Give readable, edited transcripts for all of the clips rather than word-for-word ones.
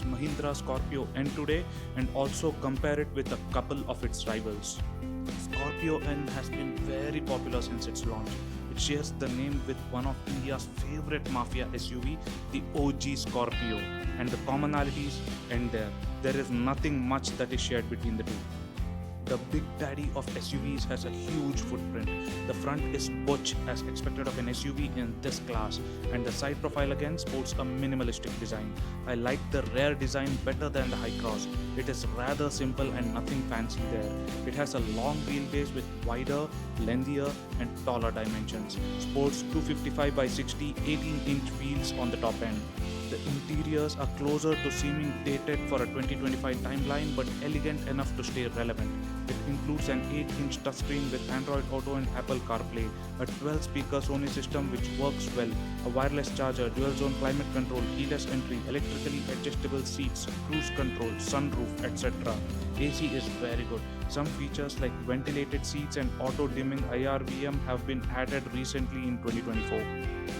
Mahindra Scorpio-N today and also compare it with a couple of its rivals. Scorpio-N has been very popular since its launch. It shares the name with one of India's favorite mafia SUV, the OG Scorpio, and the commonalities end there. There is nothing much that is shared between the two. The big daddy of SUVs has a huge footprint. The front is butch as expected of an SUV in this class, and the side profile again sports a minimalistic design. I like the rear design better than the high cross. It is rather simple and nothing fancy there. It has a long wheelbase with wider, lengthier and taller dimensions. Sports 255 by 60 18-inch wheels on the top end. The interiors are closer to seeming dated for a 2025 timeline but elegant enough to stay relevant. It includes an 8-inch touchscreen with Android Auto and Apple CarPlay, a 12-speaker Sony system which works well, a wireless charger, dual-zone climate control, keyless entry, electrically adjustable seats, cruise control, sunroof, etc. AC is very good. Some features like ventilated seats and auto-dimming IRVM have been added recently in 2024.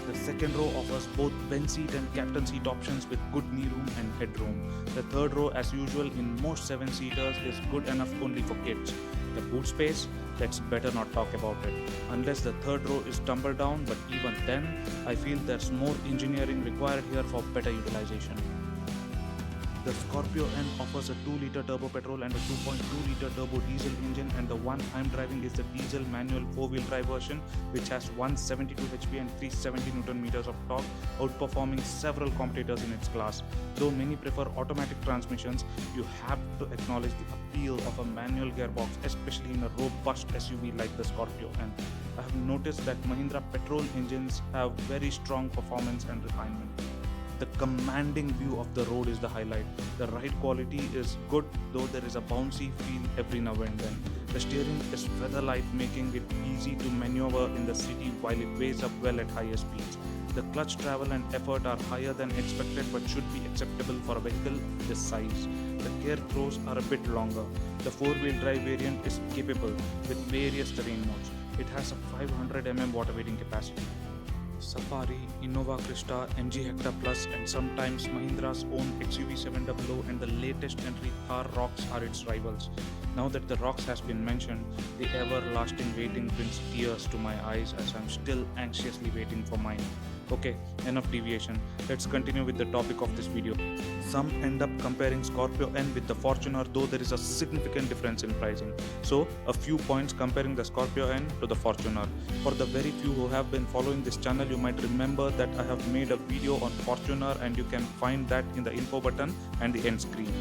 The second row offers both bench seat and captain seat options with good knee room and headroom. The third row, as usual in most 7-seaters, is good enough only for kids. The boot space, let's better not talk about it. Unless the third row is tumble down, but even then, I feel there's more engineering required here for better utilization. The Scorpio-N offers a 2-liter turbo petrol and a 2.2-liter turbo diesel engine, and the one I'm driving is the diesel manual 4-wheel drive version, which has 172 HP and 370 Nm of torque, outperforming several competitors in its class. Though many prefer automatic transmissions, you have to acknowledge the appeal of a manual gearbox, especially in a robust SUV like the Scorpio-N. I have noticed that Mahindra petrol engines have very strong performance and refinement. The commanding view of the road is the highlight. The ride quality is good, though there is a bouncy feel every now and then. The steering is feather light, making it easy to maneuver in the city while it weighs up well at higher speeds. The clutch travel and effort are higher than expected but should be acceptable for a vehicle this size. The gear throws are a bit longer. The 4-wheel drive variant is capable with various terrain modes. It has a 500 mm water weighting capacity. Safari, Innova Krista, MG Hector Plus and sometimes Mahindra's own XUV700 and the latest entry Thar Rocks are its rivals. Now that the Rocks has been mentioned, the everlasting waiting brings tears to my eyes as I'm still anxiously waiting for mine. Okay, enough deviation. Let's continue with the topic of this video. Some end up comparing Scorpio-N with the Fortuner, though there is a significant difference in pricing. So, a few points comparing the Scorpio-N to the Fortuner. For the very few who have been following this channel, you might remember that I have made a video on Fortuner and you can find that in the info button and the end screen.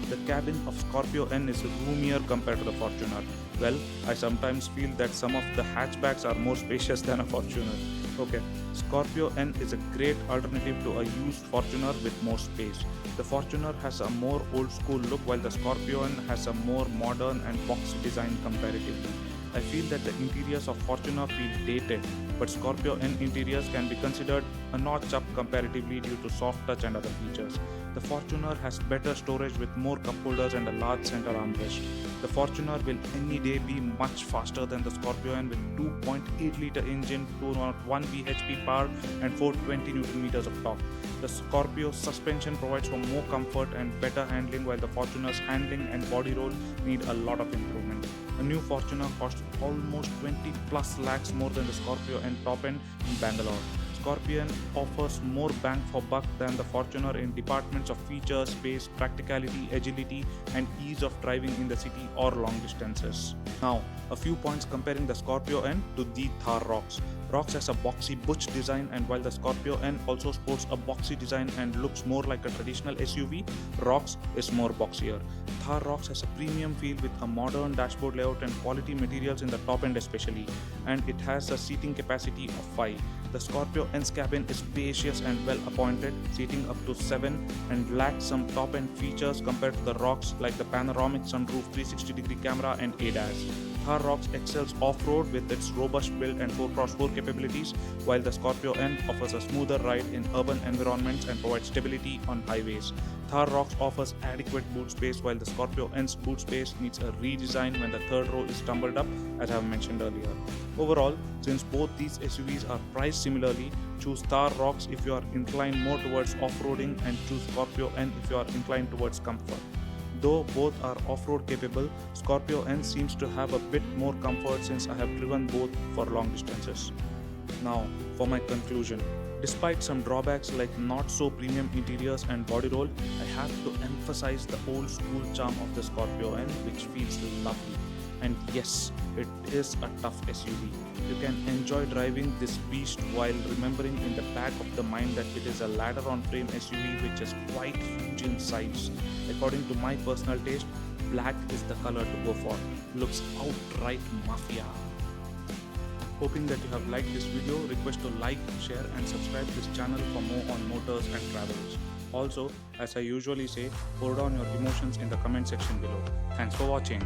The cabin of Scorpio-N is roomier compared to the Fortuner. Well, I sometimes feel that some of the hatchbacks are more spacious than a Fortuner. Okay, Scorpio-N is a great alternative to a used Fortuner with more space. The Fortuner has a more old school look while the Scorpio-N has a more modern and boxy design comparatively. I feel that the interiors of Fortuner feel dated, but Scorpio-N interiors can be considered a notch up comparatively due to soft touch and other features. The Fortuner has better storage with more cup holders and a large center armrest. The Fortuner will any day be much faster than the Scorpio-N with 2.8-liter engine, 201 bhp power and 420 Nm of torque. The Scorpio suspension provides for more comfort and better handling, while the Fortuner's handling and body roll need a lot of improvement. A new Fortuner costs almost 20 plus lakhs more than the Scorpio-N top end in Bangalore. Scorpio-N offers more bang for buck than the Fortuner in departments of features, space, practicality, agility and ease of driving in the city or long distances. Now, a few points comparing the Scorpio-N to the Thar Rocks. Rocks has a boxy butch design, and while the Scorpio-N also sports a boxy design and looks more like a traditional SUV, Rocks is more boxier. Thar Rocks has a premium feel with a modern dashboard layout and quality materials in the top end especially, and it has a seating capacity of 5. The Scorpio-N's cabin is spacious and well appointed, seating up to 7 and lacks some top end features compared to the Rocks like the panoramic sunroof, 360-degree camera and ADAS. Thar Rocks excels off-road with its robust build and 4x4 capabilities, while the Scorpio-N offers a smoother ride in urban environments and provides stability on highways. Thar Rocks offers adequate boot space, while the Scorpio-N's boot space needs a redesign when the third row is tumbled up, as I have mentioned earlier. Overall, since both these SUVs are priced similarly, choose Thar Rocks if you are inclined more towards off-roading and choose Scorpio-N if you are inclined towards comfort. Though both are off-road capable, Scorpio-N seems to have a bit more comfort since I have driven both for long distances. Now, for my conclusion. Despite some drawbacks like not so premium interiors and body roll, I have to emphasize the old school charm of the Scorpio-N, which feels lovely. And yes, it is a tough SUV. You can enjoy driving this beast while remembering in the back of the mind that it is a ladder-on-frame SUV which is quite huge in size. According to my personal taste, black is the color to go for. Looks outright mafia. Hoping that you have liked this video, request to like, share and subscribe this channel for more on motors and travels. Also, as I usually say, pour down your emotions in the comment section below. Thanks for watching.